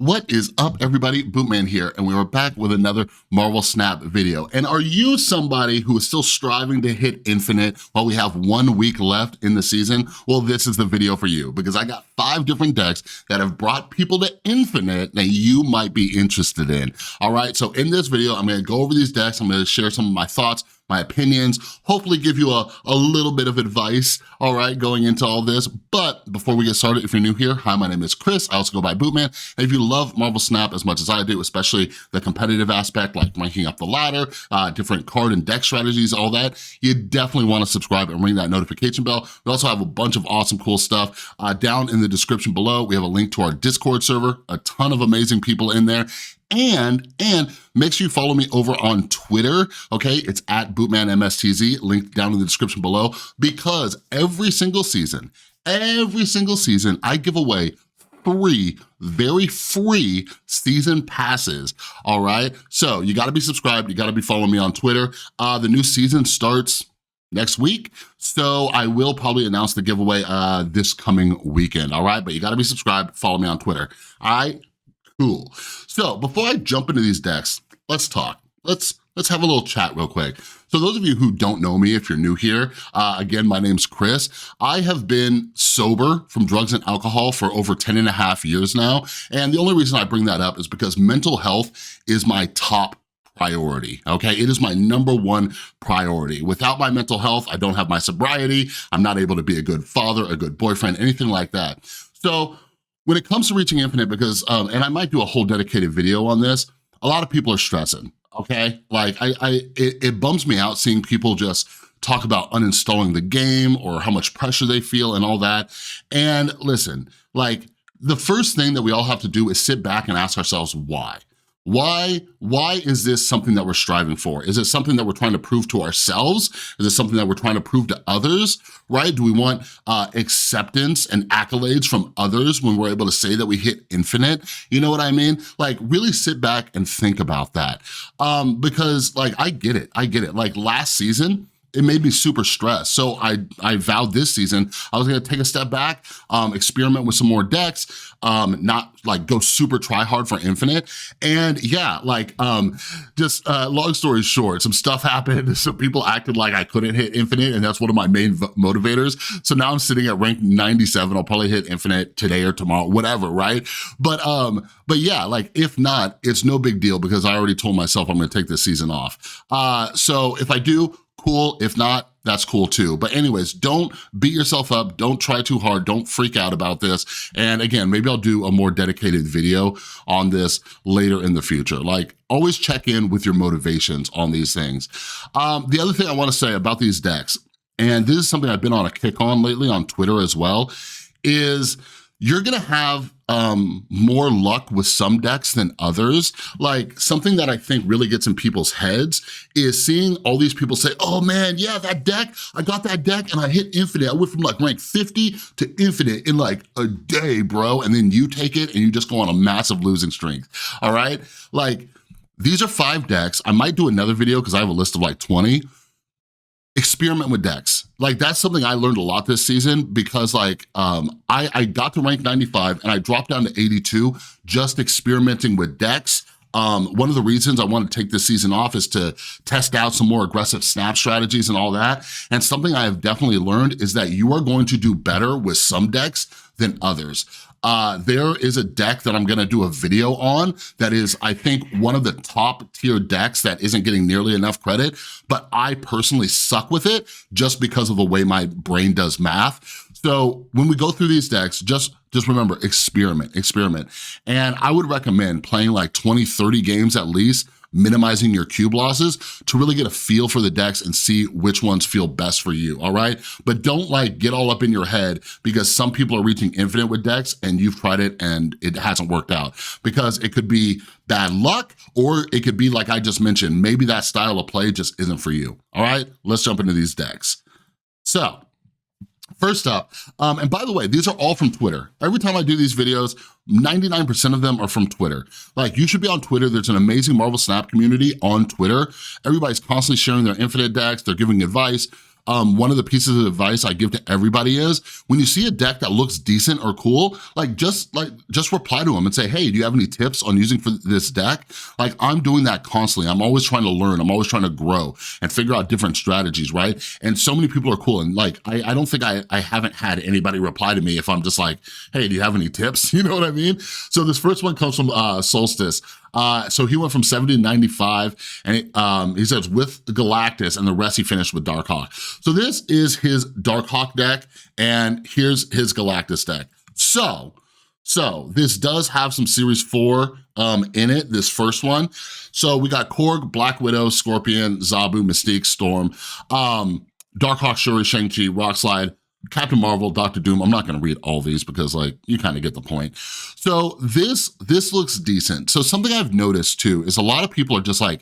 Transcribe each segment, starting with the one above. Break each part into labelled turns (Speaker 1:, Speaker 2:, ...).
Speaker 1: What is up, everybody? Bootman here, and we are back with another Marvel Snap video. And are you somebody who is still striving to hit infinite while we have 1 week left in the season? Well, this is the video for you, because I got 5 different decks that have brought people to infinite that you might be interested in. All right, so in this video, I'm gonna go over these decks. I'm gonna share some of my thoughts, my opinions, hopefully give you a little bit of advice, all right, going into all this. But before we get started, if you're new here, hi, my name is Chris. I also go by Bootman. And if you love Marvel Snap as much as I do, especially the competitive aspect, like ranking up the ladder, different card and deck strategies, all that, you definitely wanna subscribe and ring that notification bell. We also have a bunch of awesome, cool stuff. Down in the description below, we have a link to our Discord server, a ton of amazing people in there. And make sure you follow me over on Twitter, okay? It's at BootmanMSTZ, linked down in the description below, because every single season, I give away 3 very free season passes, all right? So you gotta be subscribed, you gotta be following me on Twitter. The new season starts next week, so I will probably announce the giveaway this coming weekend, all right? But you gotta be subscribed, follow me on Twitter, all right? Cool. So before I jump into these decks, let's talk. Let's have a little chat real quick. So those of you who don't know me, if you're new here, again, my name's Chris. I have been sober from drugs and alcohol for over 10 and a half years now. And the only reason I bring that up is because mental health is my top priority, okay? It is my #1 priority. Without my mental health, I don't have my sobriety. I'm not able to be a good father, a good boyfriend, anything like that. So when it comes to reaching infinite, because, and I might do a whole dedicated video on this, a lot of people are stressing, okay? Like, it bums me out seeing people just talk about uninstalling the game or how much pressure they feel and all that. And listen, like, the first thing that we all have to do is sit back and ask ourselves why. Why is this something that we're striving for? Is it something that we're trying to prove to ourselves? Is it something that we're trying to prove to others, right? Do we want acceptance and accolades from others when we're able to say that we hit infinite? You know what I mean? Like, really sit back and think about that. Because, like, I get it. Like, last season, it made me super stressed. So I vowed this season I was gonna take a step back, experiment with some more decks, not like go super try hard for infinite. And yeah, like just long story short, some stuff happened. Some people acted like I couldn't hit infinite, and that's one of my main motivators. So now I'm sitting at rank 97. I'll probably hit infinite today or tomorrow, whatever, right? But yeah, like if not, it's no big deal because I already told myself I'm gonna take this season off. So if I do, cool. If not, that's cool too. But anyways, don't beat yourself up. Don't try too hard. Don't freak out about this. And again, maybe I'll do a more dedicated video on this later in the future. Like, always check in with your motivations on these things. The other thing I want to say about these decks, and this is something I've been on a kick on lately on Twitter as well, is you're gonna have more luck with some decks than others. Like, something that I think really gets in people's heads is seeing all these people say, oh man, yeah, that deck, I got that deck and I hit infinite. I went from like rank 50 to infinite in like a day, bro. And then you take it and you just go on a massive losing streak, all right? Like, these are 5 decks. I might do another video because I have a list of like 20. Experiment with decks. Like, that's something I learned a lot this season because like, I got to rank 95 and I dropped down to 82 just experimenting with decks. One of the reasons I want to take this season off is to test out some more aggressive snap strategies and all that. And something I have definitely learned is that you are going to do better with some decks than others. There is a deck that I'm gonna do a video on that is, I think, one of the top tier decks that isn't getting nearly enough credit, but I personally suck with it just because of the way my brain does math. So when we go through these decks, just remember, experiment. And I would recommend playing like 20, 30 games at least, minimizing your cube losses to really get a feel for the decks and see which ones feel best for you, all right? But don't like get all up in your head because some people are reaching infinite with decks and you've tried it and it hasn't worked out, because it could be bad luck or it could be like I just mentioned, maybe that style of play just isn't for you, all right? Let's jump into these decks. So, first up, and by the way, these are all from Twitter. Every time I do these videos, 99% of them are from Twitter. Like, you should be on Twitter. There's an amazing Marvel Snap community on Twitter. Everybody's constantly sharing their infinite decks. They're giving advice. one of the pieces of advice I give to everybody is, when you see a deck that looks decent or cool, just reply to them and say, hey, do you have any tips on using for this deck? Like, I'm doing that constantly. I'm always trying to learn. I'm always trying to grow and figure out different strategies, right? And so many people are cool. And like, I don't think I haven't had anybody reply to me if I'm just like, hey, do you have any tips? You know what I mean? So this first one comes from Solstice. So he went from 70 to 95, and he says with Galactus, and the rest he finished with Darkhawk. So this is his Darkhawk deck, and here's his Galactus deck. So this does have some Series 4 in it, this first one. So we got Korg, Black Widow, Scorpion, Zabu, Mystique, Storm, Darkhawk, Shuri, Shang-Chi, Rockslide, Captain Marvel, Doctor Doom. I'm not gonna read all these because like, you kind of get the point. So this looks decent. So something I've noticed too is a lot of people are just like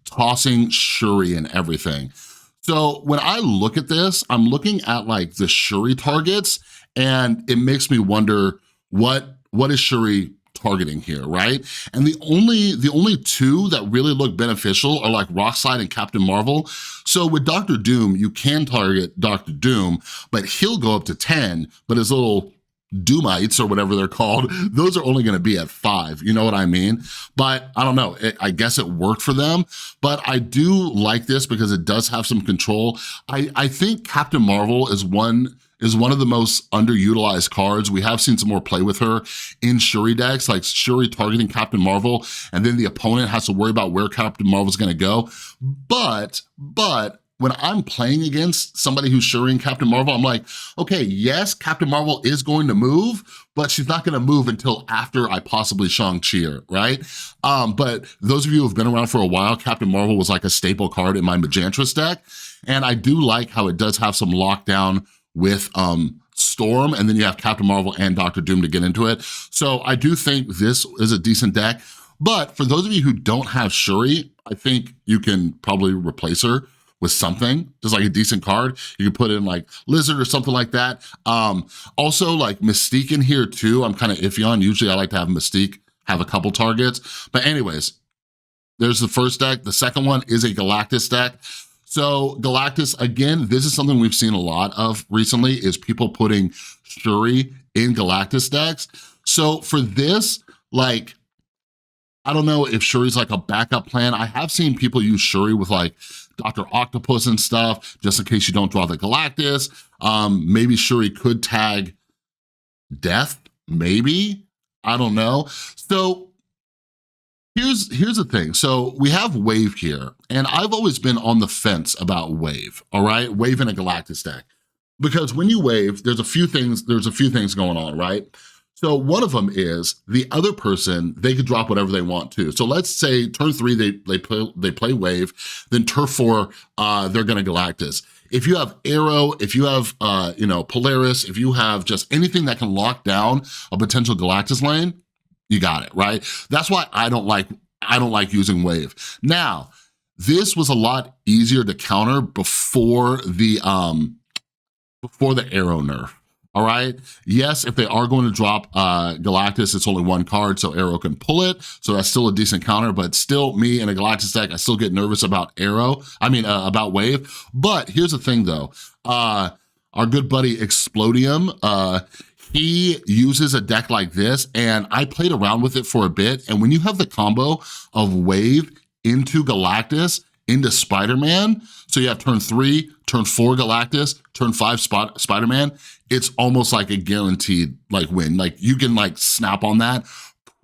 Speaker 1: tossing Shuri and everything. So when I look at this, I'm looking at like the Shuri targets, and it makes me wonder what is Shuri targeting here, right? And the only two that really look beneficial are like Rockslide and Captain Marvel. So with Doctor Doom, you can target Doctor Doom, but he'll go up to 10, but his little Doomites or whatever they're called, those are only gonna be at 5, you know what I mean? But I don't know, I guess it worked for them, but I do like this because it does have some control. I think Captain Marvel is one of the most underutilized cards. We have seen some more play with her in Shuri decks, like Shuri targeting Captain Marvel, and then the opponent has to worry about where Captain Marvel's gonna go. But when I'm playing against somebody who's Shuri and Captain Marvel, I'm like, okay, yes, Captain Marvel is going to move, but she's not gonna move until after I possibly Shang-Chi her, right? But those of you who've been around for a while, Captain Marvel was like a staple card in my Majantress deck, and I do like how it does have some lockdown with Storm, and then you have Captain Marvel and Doctor Doom to get into it. So I do think this is a decent deck, but for those of you who don't have Shuri, I think you can probably replace her with something, just like a decent card. You can put in like Lizard or something like that. Also like Mystique in here too, I'm kind of iffy on. Usually I like to have Mystique have a couple targets, but anyways, there's the first deck. The second one is a Galactus deck. So Galactus, again, this is something we've seen a lot of recently, is people putting Shuri in Galactus decks. So for this, like, I don't know if Shuri's like a backup plan. I have seen people use Shuri with like Dr. Octopus and stuff, just in case you don't draw the Galactus. Maybe Shuri could tag Death, maybe, I don't know. So here's the thing. So we have Wave here, and I've always been on the fence about Wave, all right? Wave in a Galactus deck. Because when you Wave, there's a few things going on, right? So one of them is the other person, they could drop whatever they want to. So let's say turn 3, they play Wave, then turn 4, they're gonna Galactus. If you have Arrow, if you have Polaris, if you have just anything that can lock down a potential Galactus lane, you got it, right? That's why I don't like using Wave. Now, this was a lot easier to counter before the Arrow nerf, all right? Yes, if they are going to drop Galactus, it's only one card, so Arrow can pull it, so that's still a decent counter, but still, me in a Galactus deck, I still get nervous about about Wave. But here's the thing though, our good buddy Explodium, he uses a deck like this, and I played around with it for a bit, and when you have the combo of Wave into Galactus, into Spider-Man, so you have turn 3, turn 4 Galactus, turn 5 Spider-Man, it's almost like a guaranteed like win. Like you can like snap on that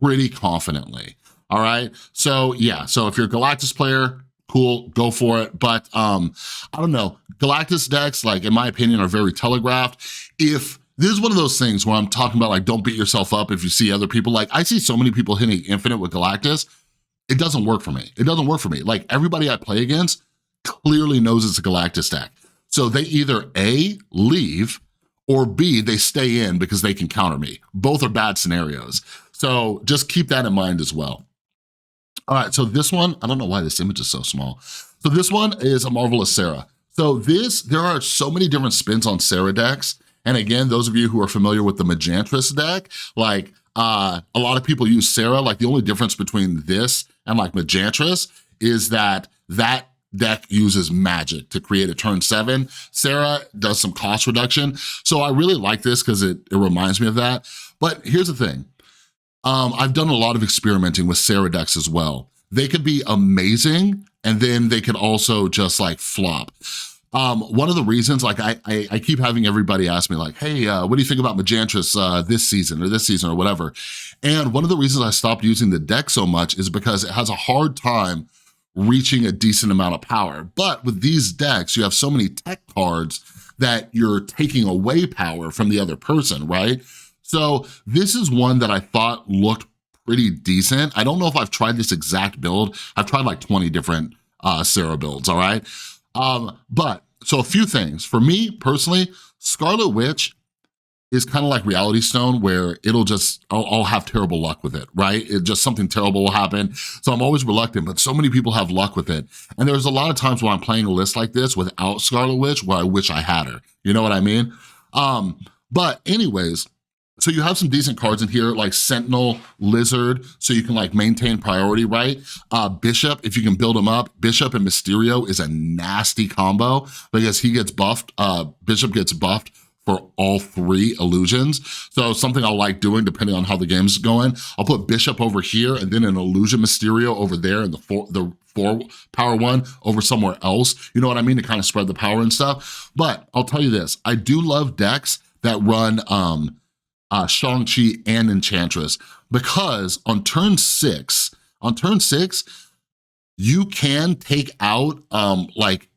Speaker 1: pretty confidently, all right? So yeah, so if you're a Galactus player, cool, go for it. But I don't know, Galactus decks, like in my opinion, are very telegraphed. This is one of those things where I'm talking about like, don't beat yourself up if you see other people. Like I see so many people hitting Infinite with Galactus. It doesn't work for me. It doesn't work for me. Like everybody I play against clearly knows it's a Galactus deck. So they either A, leave, or B, they stay in because they can counter me. Both are bad scenarios. So just keep that in mind as well. All right, so this one, I don't know why this image is so small. So this one is a Marvelous Sera. So there are so many different spins on Sera decks. And again, those of you who are familiar with the Majantress deck, like a lot of people use Sera. Like the only difference between this and like Majantress is that deck uses magic to create a turn 7. Sera does some cost reduction. So I really like this because it reminds me of that. But here's the thing. I've done a lot of experimenting with Sera decks as well. They could be amazing, and then they could also just like flop. One of the reasons, like I keep having everybody ask me like, hey, what do you think about Magantris this season or whatever? And one of the reasons I stopped using the deck so much is because it has a hard time reaching a decent amount of power. But with these decks, you have so many tech cards that you're taking away power from the other person, right? So this is one that I thought looked pretty decent. I don't know if I've tried this exact build. I've tried like 20 different Sera builds, all right? But so a few things. For me personally, Scarlet Witch is kind of like Reality Stone, where I'll have terrible luck with it, right? Something terrible will happen. So I'm always reluctant, but so many people have luck with it. And there's a lot of times when I'm playing a list like this without Scarlet Witch where I wish I had her. You know what I mean? But anyways, so you have some decent cards in here like Sentinel, Lizard, so you can like maintain priority, right? Bishop, if you can build him up. Bishop and Mysterio is a nasty combo because he gets buffed, Bishop gets buffed for all 3 illusions. So something I like doing depending on how the game's going, I'll put Bishop over here and then an illusion Mysterio over there and the 4 power one over somewhere else. You know what I mean? To kind of spread the power and stuff. But I'll tell you this, I do love decks that run Shang-Chi and Enchantress, because on turn 6, you can take out like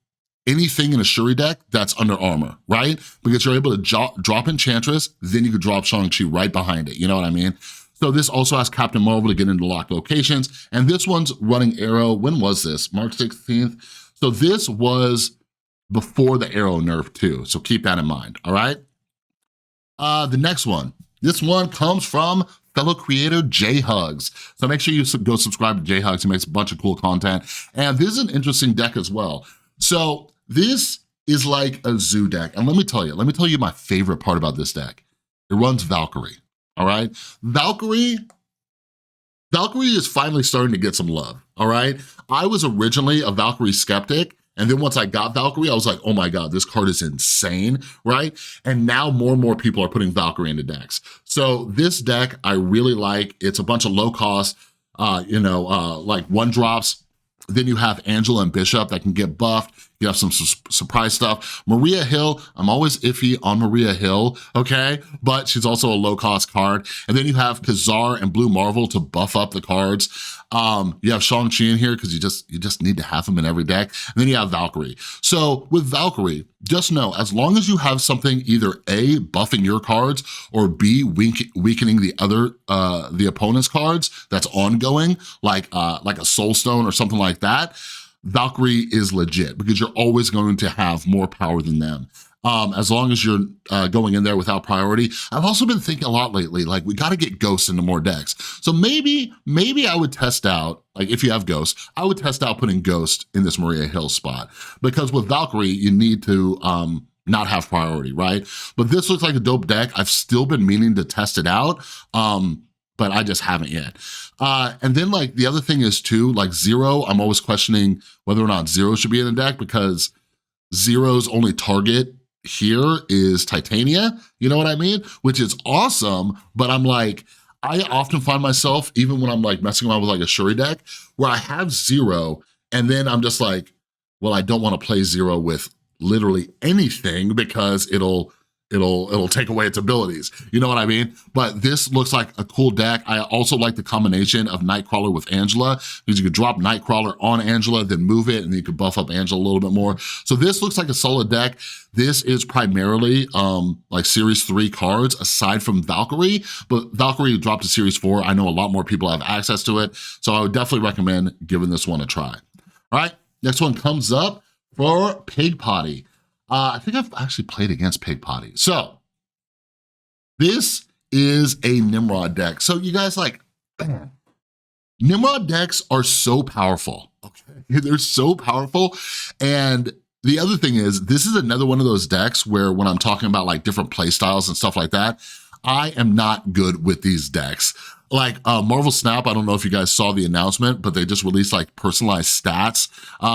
Speaker 1: anything in a Shuri deck that's under armor, right? Because you're able to drop Enchantress, then you could drop Shang-Chi right behind it, you know what I mean? So this also has Captain Marvel to get into locked locations, and this one's running Arrow. When was this? March 16th? So this was before the Arrow nerf too, so keep that in mind, all right? The next one. This one comes from fellow creator J Hugs. So make sure you go subscribe to J Hugs. He makes a bunch of cool content. And this is an interesting deck as well. So this is like a zoo deck. And let me tell you my favorite part about this deck. It runs Valkyrie, all right? Valkyrie is finally starting to get some love, all right? I was originally a Valkyrie skeptic, and then once I got Valkyrie, I was like, oh my God, this card is insane, right? And now more and more people are putting Valkyrie into decks. So this deck I really like. It's a bunch of low cost, like 1-drops. Then you have Angela and Bishop that can get buffed. You have some surprise stuff. Maria Hill, I'm always iffy on Maria Hill, okay? But she's also a low-cost card. And then you have Kazar and Blue Marvel to buff up the cards. You have Shang-Chi in here because you just need to have them in every deck. And then you have Valkyrie. So with Valkyrie, just know, as long as you have something either A, buffing your cards, or B, weakening the opponent's cards that's ongoing, like a Soul Stone or something like that, Valkyrie is legit because you're always going to have more power than them. As long as you're going in there without priority. I've also been thinking a lot lately, like we gotta get Ghosts into more decks. So maybe I would test out, like if you have Ghost, I would test out putting Ghost in this Maria Hill spot. Because with Valkyrie, you need to not have priority, right? But this looks like a dope deck. I've still been meaning to test it out, but I just haven't yet. And then like the other thing is too, like Zero, I'm always questioning whether or not Zero should be in the deck because Zero's only target here is Titania, you know what I mean? Which is awesome, but I'm like, I often find myself, even when I'm like messing around with like a Shuri deck, where I have Zero, and then I'm just like, well, I don't want to play Zero with literally anything because it'll take away its abilities. You know what I mean? But this looks like a cool deck. I also like the combination of Nightcrawler with Angela, because you could drop Nightcrawler on Angela, then move it, and then you could buff up Angela a little bit more. So this looks like a solid deck. This is primarily like Series 3 cards, aside from Valkyrie, but Valkyrie dropped to Series 4. I know a lot more people have access to it, so I would definitely recommend giving this one a try. All right, next one comes up for Pig Potty. I think I've actually played against Pig Potty. So this is a Nimrod deck. So you guys, like, Nimrod decks are so powerful, okay? They're so powerful. And the other thing is, this is another one of those decks where when I'm talking about like different play styles and stuff like that, I am not good with these decks. like Marvel Snap, I don't know if you guys saw the announcement, but they just released like personalized stats.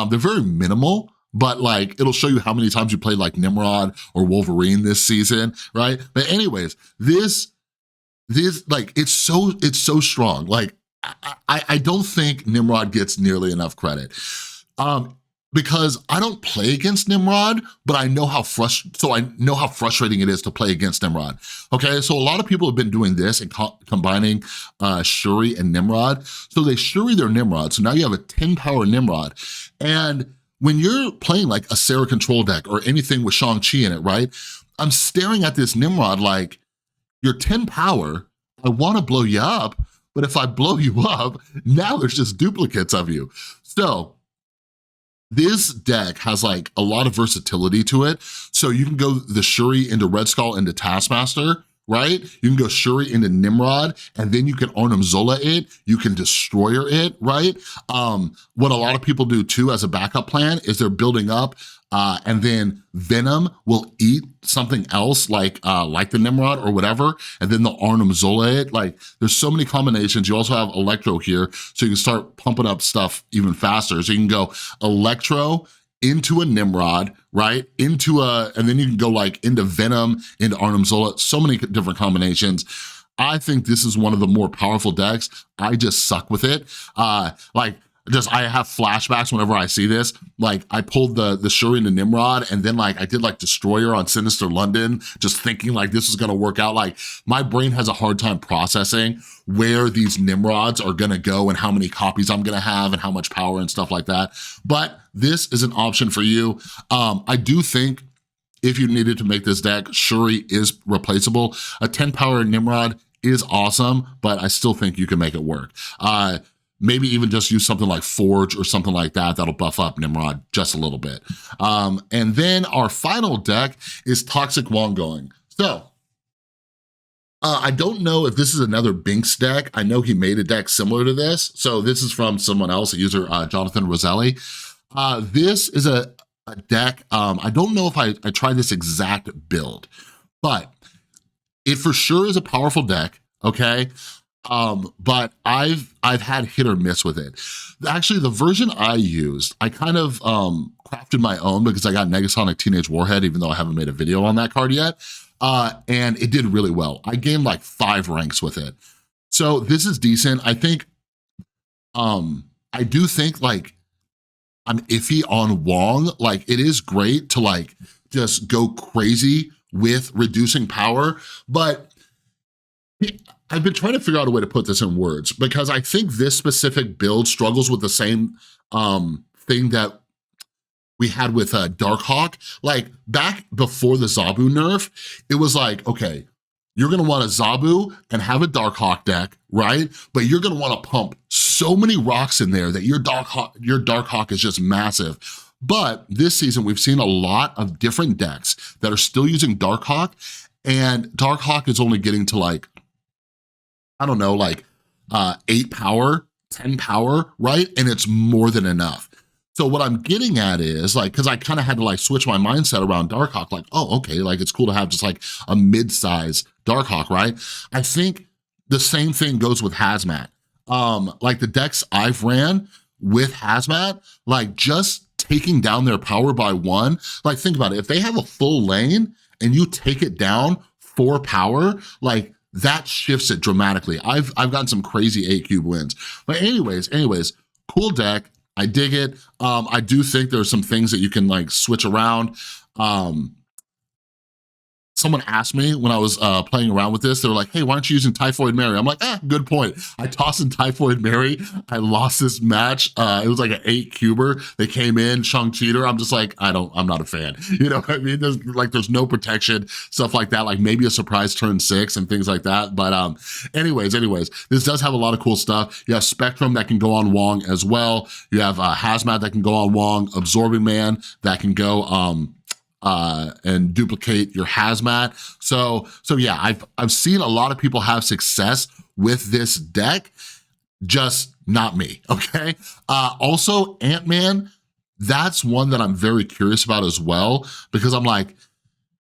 Speaker 1: They're very minimal, but like it'll show you how many times you played like Nimrod or Wolverine this season, right? But anyways, this like it's so strong. Like I don't think Nimrod gets nearly enough credit. Because I don't play against Nimrod, but I know how frustrating it is to play against Nimrod. Okay, so a lot of people have been doing this and combining Shuri and Nimrod. So they Shuri their Nimrod, so now you have a 10 power Nimrod. And when you're playing like a Sera control deck or anything with Shang-Chi in it, right? I'm staring at this Nimrod like, you're 10 power, I wanna blow you up, but if I blow you up, now there's just duplicates of you. So, this deck has like a lot of versatility to it. So you can go the Shuri into Red Skull into Taskmaster, right? You can go Shuri into Nimrod, and then you can Arnim Zola it, you can Destroyer it, right? What a lot of people do too as a backup plan is they're building up and then Venom will eat something else like the Nimrod or whatever, and then they'll Arnim Zola it. Like there's so many combinations. You also have Electro here, so you can start pumping up stuff even faster. So you can go Electro into a Nimrod, right? And then you can go like into Venom, into Arnim Zola, so many different combinations. I think this is one of the more powerful decks. I just suck with it. I have flashbacks whenever I see this. Like I pulled the Shuri into Nimrod, and then like I did like Destroyer on Sinister London, just thinking like this is gonna work out. Like my brain has a hard time processing where these Nimrods are gonna go and how many copies I'm gonna have and how much power and stuff like that. But this is an option for you. I do think if you needed to make this deck, Shuri is replaceable. A 10 power Nimrod is awesome, but I still think you can make it work. Maybe even just use something like Forge or something like that. That'll buff up Nimrod just a little bit. And then our final deck is Toxic Wong going. So, I don't know if this is another Binks deck. I know he made a deck similar to this. So this is from someone else, a user, Jonathan Roselli. This is a deck, I don't know if I tried this exact build, but it for sure is a powerful deck, okay? But I've had hit or miss with it. Actually, the version I used, I kind of crafted my own because I got Negasonic Teenage Warhead, even though I haven't made a video on that card yet, and it did really well. I gained like 5 ranks with it. So this is decent. I think, I do think like, I'm iffy on Wong. Like it is great to like just go crazy with reducing power, but I've been trying to figure out a way to put this in words because I think this specific build struggles with the same thing that we had with Darkhawk. Like back before the Zabu nerf, it was like, okay, you're gonna want a Zabu and have a Darkhawk deck, right? But you're gonna wanna pump so many rocks in there that your Darkhawk is just massive. But this season, we've seen a lot of different decks that are still using Darkhawk, and Darkhawk is only getting to like, I don't know, like 8 power, 10 power, right? And it's more than enough. So what I'm getting at is like, cause I kind of had to like switch my mindset around Darkhawk, like, oh, okay, like it's cool to have just like a mid-size Darkhawk, right? I think the same thing goes with Hazmat. Like the decks I've ran with Hazmat, like just taking down their power by 1, like think about it, if they have a full lane and you take it down 4 power, like that shifts it dramatically. I've gotten some crazy 8 cube wins. But anyways, cool deck. I dig it. I do think there's some things that you can like switch around. Someone asked me when I was playing around with this, they were like, hey, why aren't you using Typhoid Mary? I'm like, good point. I tossed in Typhoid Mary. I lost this match. It was like an 8 cuber. They came in, Shang Cheater. I'm just like, I'm not a fan. You know what I mean? There's no protection, stuff like that, like maybe a surprise turn 6 and things like that. But anyways, this does have a lot of cool stuff. You have Spectrum that can go on Wong as well. You have Hazmat that can go on Wong, Absorbing Man that can go and duplicate your Hazmat. So yeah, I've seen a lot of people have success with this deck, just not me, okay? Also, Ant-Man, that's one that I'm very curious about as well, because I'm like,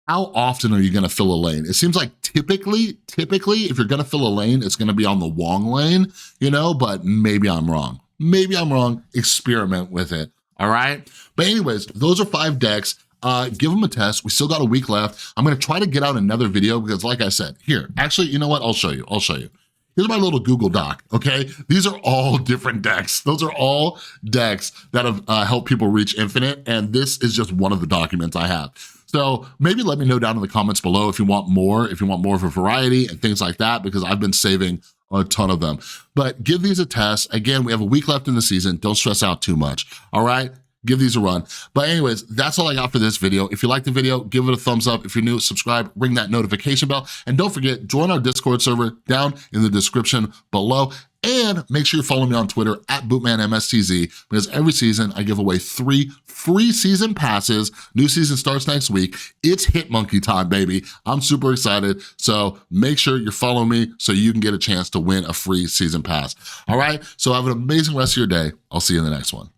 Speaker 1: how often are you gonna fill a lane? It seems like typically, if you're gonna fill a lane, it's gonna be on the Wong lane, you know, but maybe I'm wrong. Maybe I'm wrong, experiment with it, all right? But anyways, those are 5 decks. Give them a test. We still got a week left. I'm gonna try to get out another video because like I said, here, actually, you know what? I'll show you. Here's my little Google Doc, okay? These are all different decks. Those are all decks that have helped people reach infinite, and this is just one of the documents I have. So maybe let me know down in the comments below if you want more of a variety and things like that, because I've been saving a ton of them. But give these a test. Again, we have a week left in the season. Don't stress out too much, all right? Give these a run. But anyways, that's all I got for this video. If you like the video, give it a thumbs up. If you're new, subscribe, ring that notification bell. And don't forget, join our Discord server down in the description below. And make sure you follow me on Twitter at BootmanMSTZ, because every season I give away 3 free season passes. New season starts next week. It's Hit Monkey time, baby. I'm super excited. So make sure you're following me so you can get a chance to win a free season pass. All right, so have an amazing rest of your day. I'll see you in the next one.